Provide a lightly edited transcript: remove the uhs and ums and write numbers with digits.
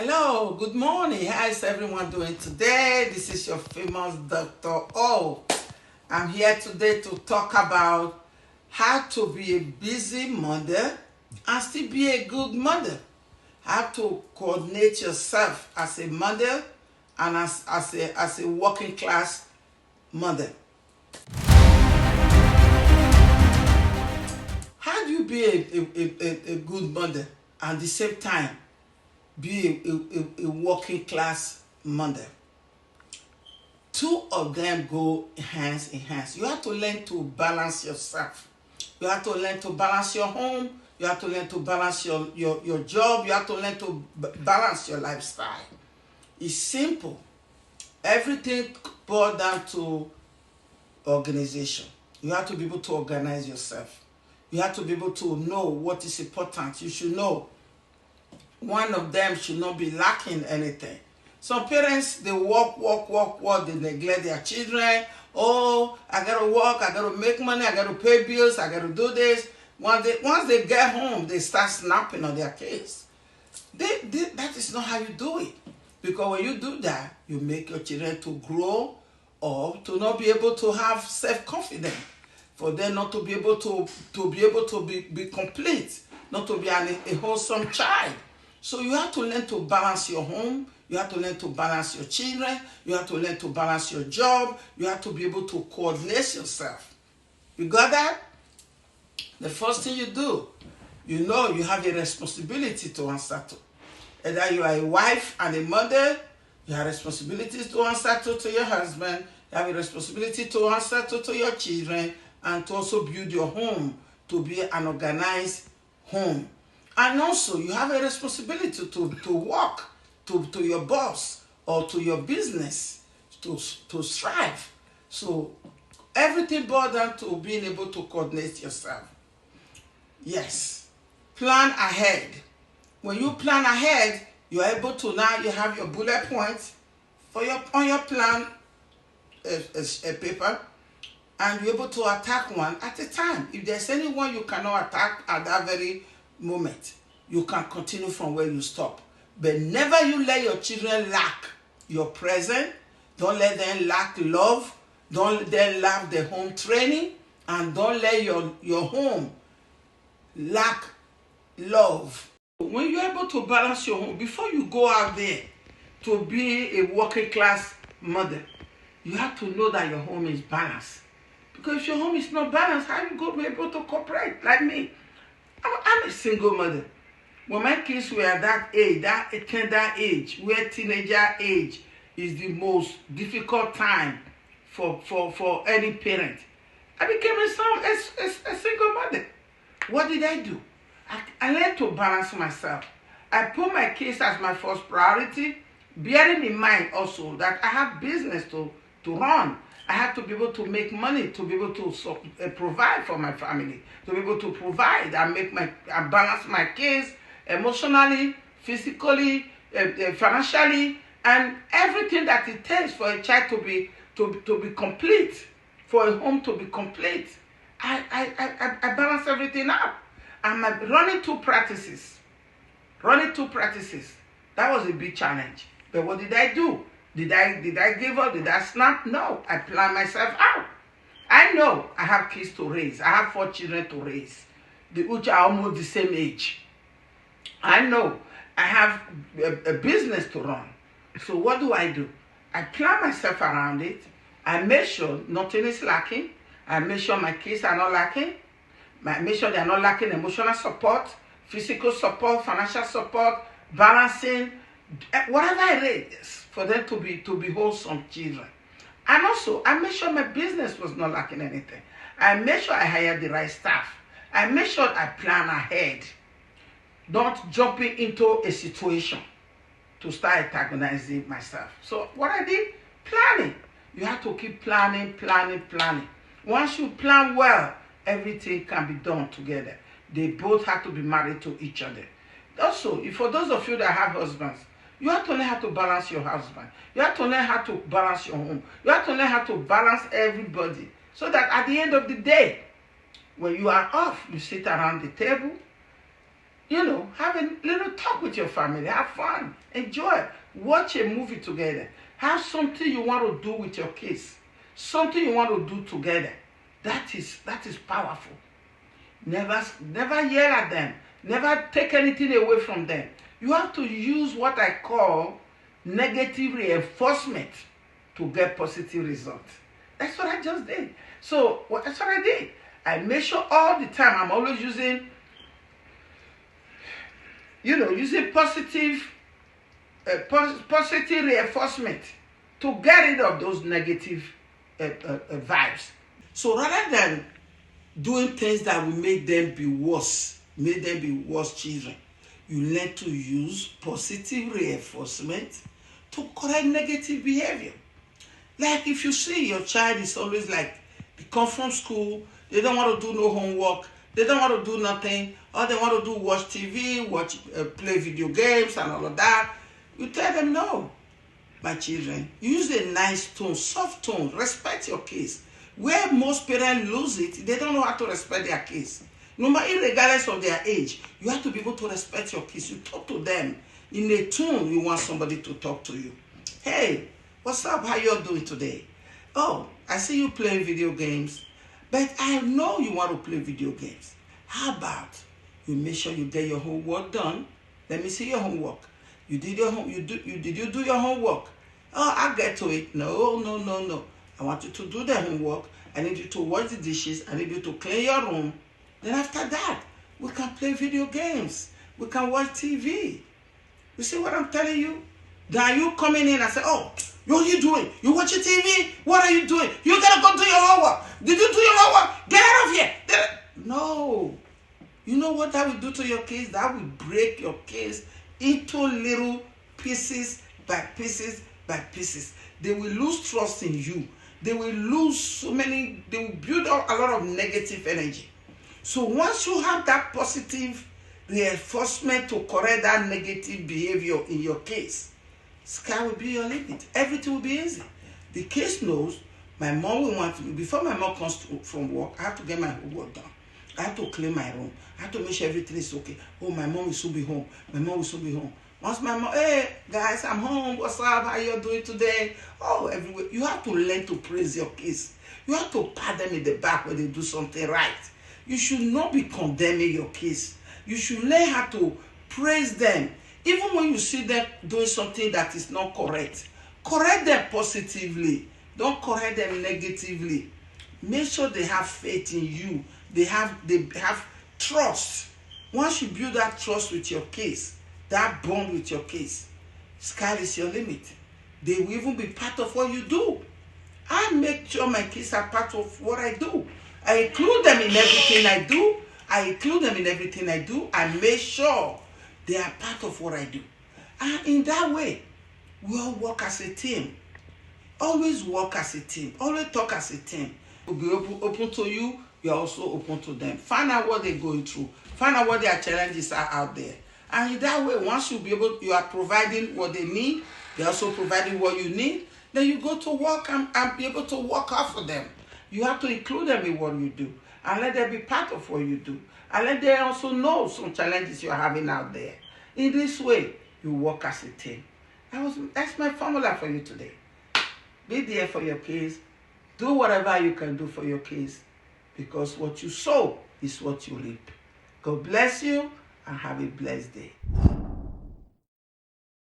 Hello, good morning. How is everyone doing today? This is your famous Dr. O. I'm here today to talk about how to be a busy mother and still be a good mother. How to coordinate yourself as a mother and as a working class mother. How do you be a good mother and at the same time be a working class mother? Two of them go hands in hands. You have to learn to balance yourself. You have to learn to balance your home. You have to learn to balance your job. You have to learn to balance your lifestyle. It's simple. Everything boils down to organization. You have to be able to organize yourself. You have to be able to know what is important. You should know one of them should not be lacking anything. Some parents, they work, they neglect their children. Oh, I gotta work, I gotta make money, I gotta pay bills, I gotta do this. Once they get home, they start snapping on their kids. That is not how you do it. Because when you do that, you make your children to grow or to not be able to have self-confidence. For them not to be able to be complete, not to be a wholesome child. So you have to learn to balance your home. You have to learn to balance your children. You have to learn to balance your job. You have to be able to coordinate yourself. You got that? The first thing you do, you know you have a responsibility to answer to. Either you are a wife and a mother, you have responsibilities to answer to your husband. You have a responsibility to answer to your children and to also build your home to be an organized home. And also, you have a responsibility to work to your boss or to your business to strive. So everything boils down to being able to coordinate yourself. Yes, plan ahead. When you plan ahead, you're able to now you have your bullet points on your plan a paper, and you're able to attack one at a time. If there's anyone you cannot attack at that very moment, you can continue from where you stop. But never you let your children lack your present. Don't let them lack love. Don't let them lack the home training. And don't let your home lack love. When you're able to balance your home, before you go out there to be a working class mother, you have to know that your home is balanced. Because if your home is not balanced, how you go be able to cooperate? Like me, I'm a single mother. When my kids were at that age, that tender age, where teenager age is the most difficult time for any parent, I became a single mother. What did I do? I learned to balance myself. I put my kids as my first priority, bearing in mind also that I have business to run. I have to be able to make money to be able to provide for my family, to be able to provide and balance my kids emotionally, physically, financially, and everything that it takes for a child to be complete, for a home to be complete. I balance everything up. I'm running two practices. That was a big challenge. But what did I do? Did I give up? Did I snap? No, I planned myself out. I know I have kids to raise. I have 4 children to raise, which are almost the same age. I know I have a business to run. So what do? I plan myself around it. I make sure nothing is lacking. I make sure my kids are not lacking. I make sure they are not lacking emotional support, physical support, financial support, balancing, whatever it is for them to be wholesome children. And also, I make sure my business was not lacking anything. I make sure I hired the right staff. I make sure I plan ahead. Not jumping into a situation to start antagonizing myself. So what I did, planning. You have to keep planning. Once you plan well, everything can be done together. They both have to be married to each other. Also, for those of you that have husbands, you have to learn how to balance your husband. You have to learn how to balance your home. You have to learn how to balance everybody. So that at the end of the day, when you are off, you sit around the table, have a little talk with your family. Have fun. Enjoy. Watch a movie together. Have something you want to do with your kids. Something you want to do together. That is powerful. Never yell at them. Never take anything away from them. You have to use what I call negative reinforcement to get positive results. That's what I just did. So that's what I did. I make sure all the time I'm always using positive reinforcement to get rid of those negative vibes. So rather than doing things that will make them be worse children, you learn to use positive reinforcement to correct negative behavior. Like if you see your child is always like, they come from school, they don't want to do no homework, they don't want to do nothing, all they want to do watch TV, play video games and all of that. You tell them, no, my children, use a nice tone, soft tone, respect your kids. Where most parents lose it, they don't know how to respect their kids. No matter, regardless of their age, you have to be able to respect your kids. You talk to them in a tone you want somebody to talk to you. Hey, what's up? How you doing today? Oh, I see you playing video games, but I know you want to play video games. How about you make sure you get your homework done? Let me see your homework. You did you do your homework? Oh, I'll get to it. No. I want you to do the homework. I need you to wash the dishes. I need you to clean your room. Then after that, we can play video games. We can watch TV. You see what I'm telling you? Then you coming in and say, oh, what are you doing? You watching TV? What are you doing? You gotta go do your homework. Did you do your homework? Get out of here. No. You know what that will do to your kids? That will break your kids into little pieces by pieces by pieces. They will lose trust in you. They will lose they will build up a lot of negative energy. So once you have that positive reinforcement to correct that negative behavior in your case, sky will be your limit. Everything will be easy. The case knows my mom will want to, before my mom comes from work, I have to get my homework done. I have to clean my room. I have to make sure everything is okay. Oh, my mom will soon be home. My mom will soon be home. Once my mom, hey, guys, I'm home. What's up? How you doing today? Oh, everywhere. You have to learn to praise your kids. You have to pat them in the back when they do something right. You should not be condemning your kids. You should learn how to praise them. Even when you see them doing something that is not correct, correct them positively. Don't correct them negatively. Make sure they have faith in you. They have trust. Once you build that trust with your kids, that bond with your kids, sky is your limit. They will even be part of what you do. I make sure my kids are part of what I do. I include them in everything I do. I make sure they are part of what I do. And in that way, we all work as a team. Always work as a team. Always talk as a team. We'll be open to you. You're also open to them. Find out what they're going through. Find out what their challenges are out there. And in that way, once you are providing what they need, they're also providing what you need, then you go to work and be able to work out for them. You have to include them in what you do. And let them be part of what you do. And let them also know some challenges you're having out there. In this way, you work as a team. That's my formula for you today. Be there for your kids. Do whatever you can do for your kids. Because what you sow is what you reap. God bless you and have a blessed day.